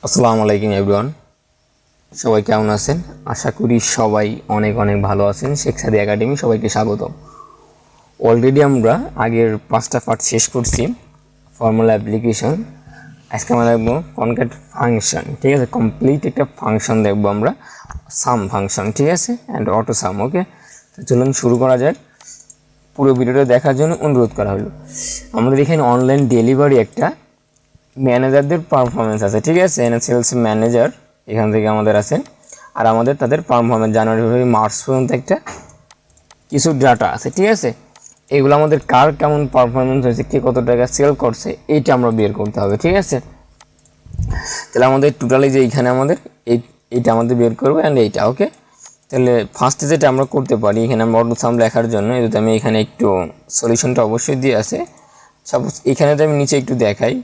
আসসালামু আলাইকুম এভরিওয়ান, সবাই কেমন আছেন? আশা করি সবাই অনেক অনেক ভালো আছেন। শেখসাদি একাডেমি সবাইকে স্বাগতম। অলরেডি আমরা আগের 5টা পার্ট শেষ করছি ফর্মুলা অ্যাপ্লিকেশন। আজকে আমরা দেখবো কনক্যাট ফাংশন, ঠিক আছে। কমপ্লিট একটা ফাংশন দেখবো আমরা, সাম ফাংশন, ঠিক আছে, অ্যান্ড অটো সাম। ওকে, তো চলুন শুরু করা যাক। পুরো ভিডিওটা দেখার জন্য অনুরোধ করা হলো। আমাদের এখানে অনলাইন ডেলিভারি একটা ম্যানেজারদের পারফরমেন্স আছে, ঠিক আছে। সেলস ম্যানেজার এখান থেকে আমাদের আছে, আর আমাদের তাদের পারফরমেন্স জানুয়ারি ফেব্রুয়ারি মার্চ পর্যন্ত একটা কিছু ডাটা আছে, ঠিক আছে। এগুলো আমাদের কার কেমন পারফরমেন্স হয়েছে, কে কত টাকা সেল করছে, এইটা আমরা বের করতে হবে, ঠিক আছে। তাহলে আমাদের টোটালি যে এইখানে আমাদের এইটা আমাদের বের করবো অ্যান্ড এইটা। ওকে, তাহলে ফার্স্টে যেটা আমরা করতে পারি, এখানে আমরা অটো সাম লেখার জন্য যদি আমি এখানে একটু সলিউশনটা অবশ্যই দিয়ে আছে। সাপোজ এখানে তো আমি নিচে একটু দেখাই,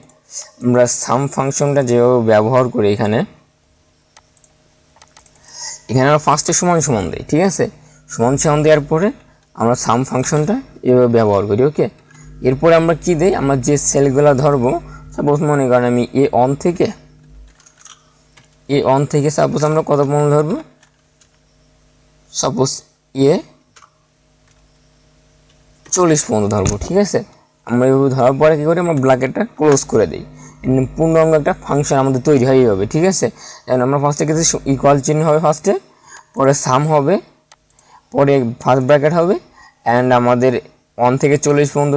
আমরা সাম ফাংশনটা যেভাবে ব্যবহার করি এখানে আমরা ফার্স্টে সমান সমান দিই, ঠিক আছে। সমান সমান দেওয়ার পরে আমরা সাম ফাংশনটা এভাবে ব্যবহার করি। ওকে, এরপরে আমরা কি দিই, আমরা যে সেলগুলো ধরবো, সাপোজ মনে করেন আমি এ অন থেকে সাপোজ আমরা কত পর্যন্ত ধরবো, সাপোজ এ 40 পর্যন্ত ধরবো, ঠিক আছে। আমরা এভাবে ধরার পরে কী করি, আমরা ব্র্যাকেটটা ক্লোজ করে দিই। পূর্ণাঙ্গ একটা ফাংশন আমাদের তৈরি হয়ে যাবে, ঠিক আছে। যেমন আমরা ফার্স্টে কিছু ইকুয়াল চিহ্ন হবে ফার্স্টে, পরে সাম হবে, পরে ফার্স্ট ব্র্যাকেট হবে, অ্যান্ড আমাদের 1 থেকে 40 পর্যন্ত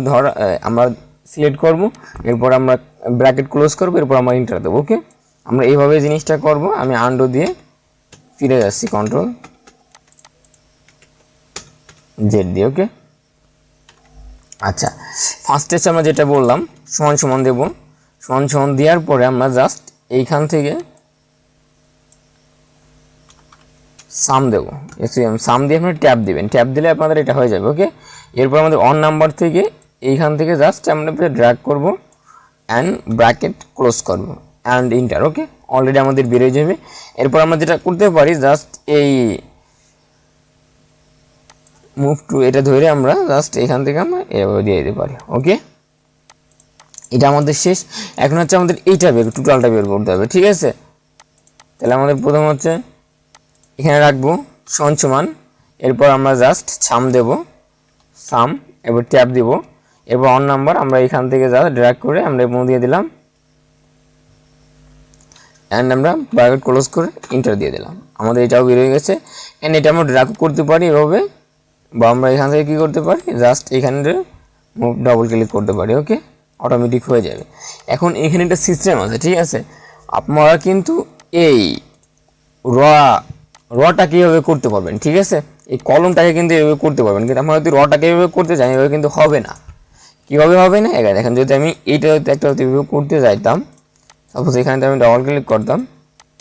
আমরা সিলেক্ট করব, এরপর আমরা ব্র্যাকেট ক্লোজ করব, এরপর আমরা ইন্টার দেবো। ওকে, আমরা এইভাবে জিনিসটা করব। আমি আন্ডো দিয়ে ফিরে যাচ্ছি, কন্ট্রোল জেড দিয়ে। ওকে, আচ্ছা, ফার্স্টে আমরা যেটা বললাম সমান সমান দেবো, সমান সমান দেওয়ার পরে আমরা জাস্ট এইখান থেকে সাম দেবো। সাম দিয়ে আপনারা ট্যাব দিবেন, ট্যাব দিলে আপনাদের এটা হয়ে যাবে। ওকে, এরপর আমাদের অন নাম্বার থেকে এইখান থেকে জাস্ট আমরা ড্র্যাগ করব অ্যান্ড ব্র্যাকেট ক্লোজ করব অ্যান্ড ইন্টার। ওকে, অলরেডি আমাদের বেরিয়ে যাবে। এরপর আমরা যেটা করতে পারি, জাস্ট এই মুভ টু এটা ধরে আমরা জাস্ট এখান থেকে আমরা এভাবে দিয়ে দিতে পারি। ওকে, এটা আমাদের শেষ। এখন হচ্ছে আমাদের এইটা টোটালটা বের করতে হবে, ঠিক আছে। তাহলে আমাদের প্রথম হচ্ছে এখানে রাখবো সমান সমান, এরপর আমরা জাস্ট সাম দেব, সাম, এবার ট্যাব দিব, এরপর অন নাম্বার আমরা এখান থেকে জাস্ট ড্র্যাগ করে আমরা এর মধ্যে দিয়ে দিলাম অ্যান্ড আমরা ব্র্যাকেট ক্লোজ করে ইন্টার দিয়ে দিলাম। আমাদের এটাও বের হয়ে গেছে। অ্যান্ড এটা আমরা ড্র্যাগ করতে পারি এভাবে, বা আমরা এখান থেকে কী করতে পারি, জাস্ট এখানে মুভ ডাবল ক্লিক করতে পারি। ওকে, অটোমেটিক হয়ে যাবে। এখন এখানে একটা সিস্টেম আছে, ঠিক আছে। আপনারা কিন্তু এই রটা কীভাবে করতে পারবেন, ঠিক আছে। এই কলমটাকে কিন্তু এভাবে করতে পারবেন, কিন্তু আমরা যদি রটাকে এভাবে করতে চাই এভাবে কিন্তু হবে না। কীভাবে হবে না, এখানে দেখেন, যদি আমি এইটা একটা এভাবে করতে চাইতাম, সাপোজ এখানে আমি ডাবল ক্লিক করতাম,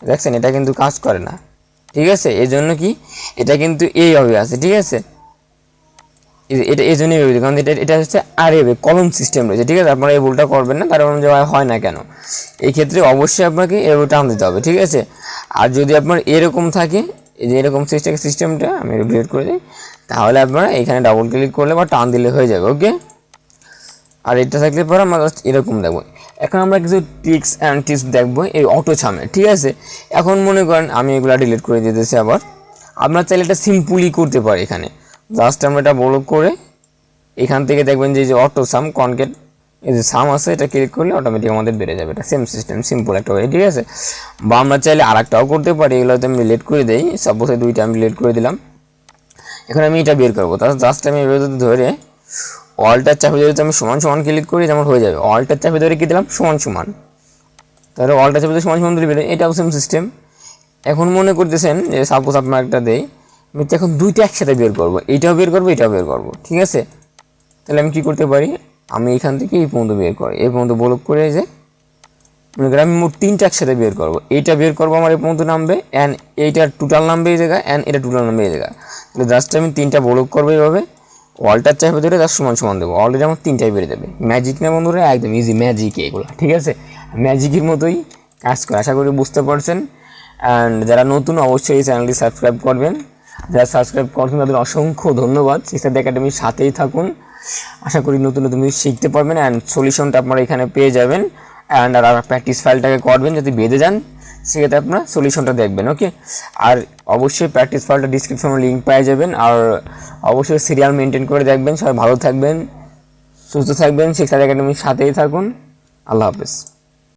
দেখছেন এটা কিন্তু কাজ করে না, ঠিক আছে। এই জন্য কি, এটা কিন্তু এইভাবে আছে, ঠিক আছে। এটা এই জন্যই ভেবেছি, কারণ এটা হচ্ছে আর এভাবে কলম সিস্টেম রয়েছে, ঠিক আছে। আপনারা এই ভুলটা করবেন না, কারণ যে হয় না কেন, এই ক্ষেত্রে অবশ্যই আপনাকে এভাবে টান দিতে হবে, ঠিক আছে। আর যদি আপনার এরকম থাকে, এই যে এরকম সিস্টেমটা আমি ডিলিট করে দিই, তাহলে আপনারা এখানে ডাবল ক্লিক করলে বা টান দিলে হয়ে যাবে। ওকে, আর এটা থাকলে পরে আমরা জাস্ট এরকম দেখবো। এখন আমরা কিছু ট্রিক্স অ্যান্ড টিপস দেখবো এই অটো সামে, ঠিক আছে। এখন মনে করেন আমি এগুলো ডিলিট করে দিতেছি, আবার আপনার চাইলে এটা সিম্পলি করতে পারি। এখানে জাস্ট আমরা এটা বড় করে এখান থেকে দেখবেন যে অটো সাম কনকেট এই যে সাম আছে, এটা ক্লিক করলে অটোমেটিক আমাদের বেড়ে যাবে। এটা সেম সিস্টেম, সিম্পল একটা ওয়ে, ঠিক আছে। বা আমরা চাইলে আর একটাও করতে পারি, এগুলোতে আমি ডিলিট করে দিই। সাপোজ এই দুইটা আমি ডিলিট করে দিলাম। এখন আমি এটা বের করবো, তাহলে জাস্ট আমি এভাবে ধরে অলটার চাপে ধরে আমি সমান সমান ক্লিক করি, যেমন হয়ে যাবে। অলটার চাপে ধরে কি দিলাম, সমান সমান, তাহলে অলটার চাপে ধরে সমান সমান ধরে বেরোয়, এটাও সেম সিস্টেম। এখন মনে করতেছেন যে সাপোজ আপনার একটা দেই, আমি এখন দুইটা একসাথে বের করবো, এইটাও বের করবো, এটাও বের করবো, ঠিক আছে। তাহলে আমি কি করতে পারি, আমি এখান থেকে এই পর্যন্ত বের করি, এই পর্যন্ত ব্লক করে যে মনে করি আমি মোট 3টা একসাথে বের করবো। এইটা বের করবো, আমার এই পর্যন্ত নামবে, অ্যান্ড এইটার টোটাল নামবে এই জায়গায়, অ্যান্ড এটা টোটাল নামবে এই জায়গায়। তাহলে জাস্ট আমি 3টা ব্লক করবো এইভাবে, ওয়ালটার চাপে ধরে জাস্ট সমান সমান দেবো, অলরেডি আমার 3টাই বেড়ে যাবে। ম্যাজিক না বন্ধুরা, একদম ইজি ম্যাজিক এগুলো, ঠিক আছে। ম্যাজিকের মতোই কাজ করে, আশা করি বুঝতে পারছেন। অ্যান্ড যারা নতুন অবশ্যই এই চ্যানেলটি সাবস্ক্রাইব করবেন, যারা সাবস্ক্রাইব করছেন তাদের অসংখ্য ধন্যবাদ। শেখসাদি একাডেমির সাথেই থাকুন, আশা করি নতুন নতুন শিখতে পারবেন অ্যান্ড সলিউশনটা আপনারা এখানে পেয়ে যাবেন। অ্যান্ড আর প্র্যাকটিস ফাইলটাকে করবেন, যদি বেঁধে যান সেক্ষেত্রে আপনারা সলিউশনটা দেখবেন। ওকে, আর অবশ্যই প্র্যাকটিস ফাইলটা ডিসক্রিপশনে লিঙ্ক পেয়ে যাবেন। আর অবশ্যই সিরিয়াল মেনটেন করে দেখবেন। সবাই ভালো থাকবেন, সুস্থ থাকবেন, সেখসাদি একাডেমির সাথেই থাকুন। আল্লাহ হাফেজ।